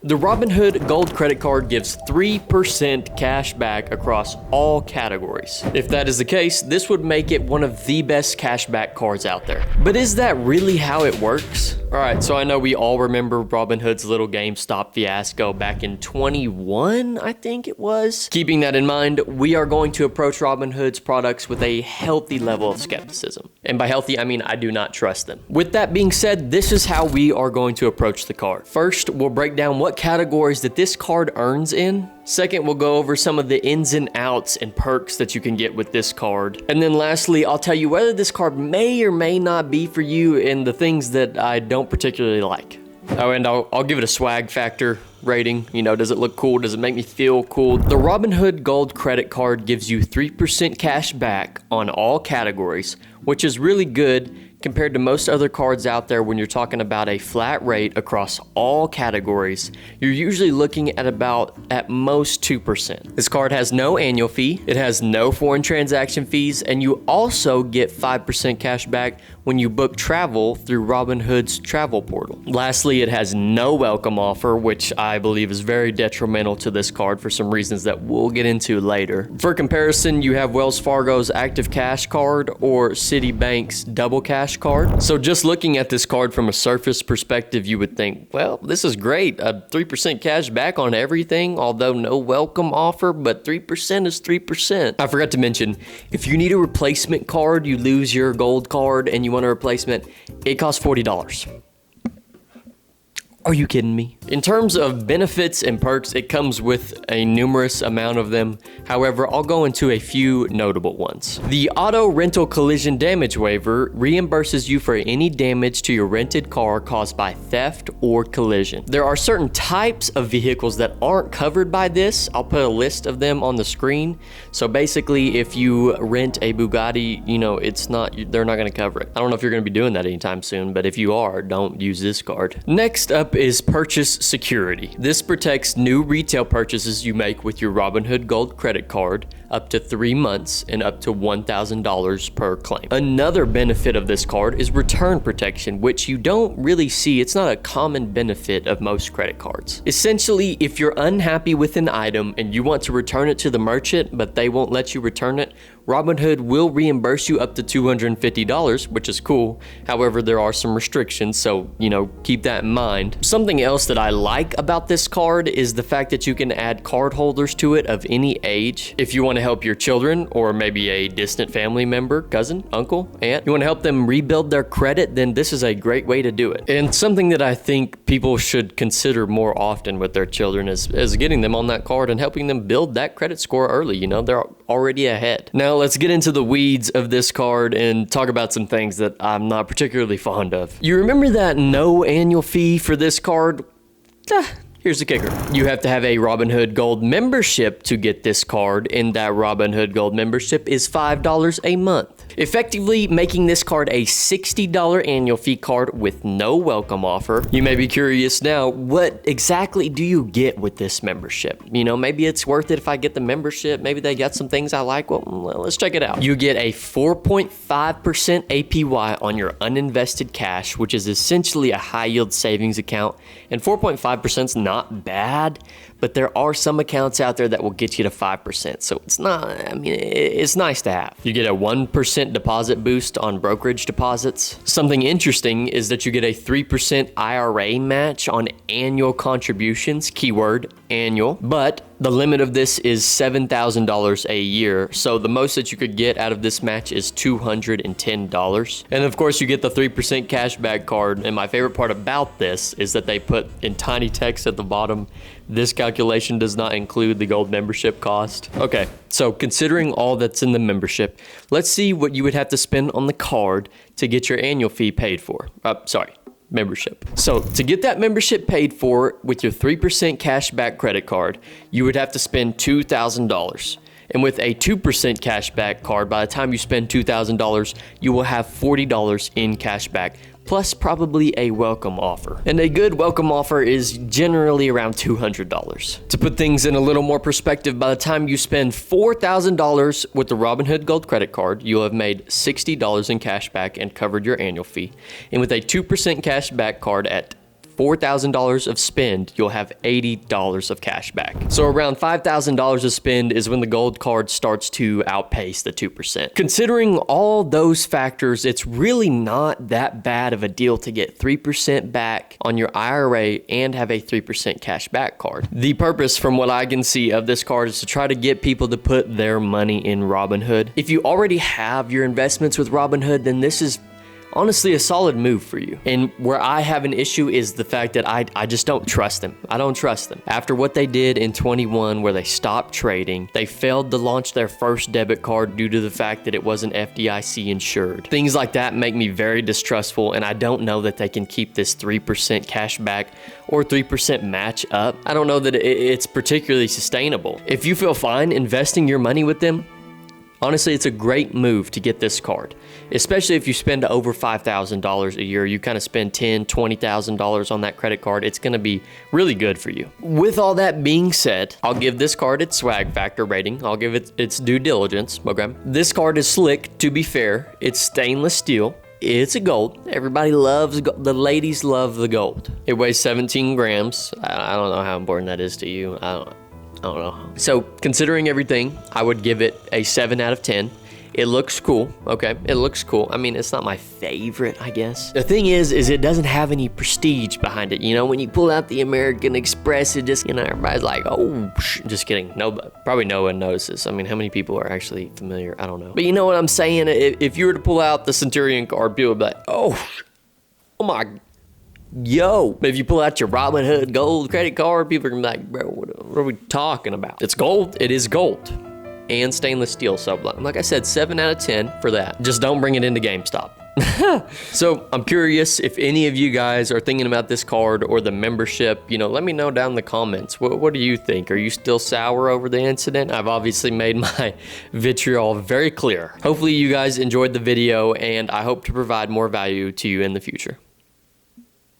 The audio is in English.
The Robinhood Gold Credit Card gives 3% cash back across all categories. If that is the case, this would make it one of the best cashback cards out there. But is that really how it works? Alright, so I know we all remember Robinhood's little GameStop fiasco back in 21, I think it was. Keeping that in mind, we are going to approach Robinhood's products with a healthy level of skepticism. And by healthy, I mean I do not trust them. With that being said, this is how we are going to approach the card. First, we'll break down what categories that this card earns in. Second, we'll go over some of the ins and outs and perks that you can get with this card. And then lastly, I'll tell you whether this card may or may not be for you and the things that I don't particularly like. Oh, and I'll give it a swag factor rating. You know, does it look cool? Does it make me feel cool? The Robinhood Gold Credit Card gives you 3% cash back on all categories, which is really good compared to most other cards out there. When you're talking about a flat rate across all categories, you're usually looking at about at most 2%. This card has no annual fee, it has no foreign transaction fees, and you also get 5% cash back when you book travel through Robinhood's travel portal. Lastly, it has no welcome offer, which I believe is very detrimental to this card for some reasons that we'll get into later. For comparison, you have Wells Fargo's Active Cash card or Citibank's Double Cash card. So just looking at this card from a surface perspective, you would think, well, this is great. A 3% cash back on everything, although no welcome offer, but 3% is 3%. I forgot to mention, if you need a replacement card, you lose your gold card and you want a replacement, it costs $40. Are you kidding me? In terms of benefits and perks, it comes with a numerous amount of them. However, I'll go into a few notable ones. The auto rental collision damage waiver reimburses you for any damage to your rented car caused by theft or collision. There are certain types of vehicles that aren't covered by this. I'll put a list of them on the screen. So basically, if you rent a Bugatti, you know, they're not gonna cover it. I don't know if you're gonna be doing that anytime soon, but if you are, don't use this card. Next up is purchase security. This protects new retail purchases you make with your Robinhood Gold Credit Card up to 3 months and up to $1,000 per claim. Another benefit of this card is return protection, which you don't really see. It's not a common benefit of most credit cards. Essentially, if you're unhappy with an item and you want to return it to the merchant, but they won't let you return it, Robinhood will reimburse you up to $250, which is cool. However, there are some restrictions, so, you know, keep that in mind. Something else that I like about this card is the fact that you can add card holders to it of any age. If you want to help your children or maybe a distant family member, cousin, uncle, aunt, you want to help them rebuild their credit, then this is a great way to do it. And something that I think people should consider more often with their children is getting them on that card and helping them build that credit score early. You know, they're already ahead. Now let's get into the weeds of this card and talk about some things that I'm not particularly fond of. You remember that no annual fee for this card? Here's the kicker. You have to have a Robinhood Gold membership to get this card, and that Robinhood Gold membership is $5 a month. Effectively making this card a $60 annual fee card with no welcome offer. You may be curious now, what exactly do you get with this membership? You know, maybe it's worth it if I get the membership. Maybe they got some things I like. Well, let's check it out. You get a 4.5% APY on your uninvested cash, which is essentially a high yield savings account. And 4.5% is not bad, but there are some accounts out there that will get you to 5%. So it's not, I mean, it's nice to have. You get a 1% deposit boost on brokerage deposits. Something interesting is that you get a 3% IRA match on annual contributions, keyword annual, but the limit of this is $7,000 a year. So the most that you could get out of this match is $210. And of course you get the 3% cashback card. And my favorite part about this is that they put in tiny text at the bottom, this calculation does not include the gold membership cost. Okay, so considering all that's in the membership, let's see what you would have to spend on the card to get your annual fee paid for. Membership. So to get that membership paid for with your 3% cashback credit card, you would have to spend $2,000. And with a 2% cashback card, by the time you spend $2,000, you will have $40 in cashback, plus probably a welcome offer. And a good welcome offer is generally around $200. To put things in a little more perspective, by the time you spend $4,000 with the Robinhood Gold Credit Card, you'll have made $60 in cash back and covered your annual fee. And with a 2% cash back card at $4,000 of spend, you'll have $80 of cash back. So around $5,000 of spend is when the gold card starts to outpace the 2%. Considering all those factors, it's really not that bad of a deal to get 3% back on your IRA and have a 3% cash back card. The purpose, from what I can see, of this card is to try to get people to put their money in Robinhood. If you already have your investments with Robinhood, then this is honestly a solid move for you. And where I have an issue is the fact that I just don't trust them. I don't trust them. After what they did in 21, where they stopped trading, they failed to launch their first debit card due to the fact that it wasn't FDIC insured. Things like that make me very distrustful, and I don't know that they can keep this 3% cash back or 3% match up. I don't know that it's particularly sustainable. If you feel fine investing your money with them, honestly, it's a great move to get this card, especially if you spend over $5,000 a year. You kind of spend $10,000, $20,000 on that credit card. It's going to be really good for you. With all that being said, I'll give this card its swag factor rating. I'll give it its due diligence. Okay. This card is slick, to be fair. It's stainless steel. It's a gold. Everybody loves gold. The ladies love the gold. It weighs 17 grams. I don't know how important that is to you. I don't know. So considering everything, I would give it a 7 out of 10. It looks cool, okay? It looks cool. I mean, it's not my favorite, I guess. The thing is it doesn't have any prestige behind it. You know, when you pull out the American Express, it just, you know, everybody's like, oh, just kidding. No, probably no one notices. I mean, how many people are actually familiar? I don't know. But you know what I'm saying? If you were to pull out the Centurion card, people would be like, oh my, yo. But if you pull out your Robinhood gold credit card, people are gonna be like, bro, what are we talking about? It's gold. It is gold. And stainless steel. So like I said, 7 out of 10 for that. Just don't bring it into GameStop. So I'm curious if any of you guys are thinking about this card or the membership. You know, let me know down in the comments. What do you think? Are you still sour over the incident? I've obviously made my vitriol very clear. Hopefully you guys enjoyed the video, and I hope to provide more value to you in the future.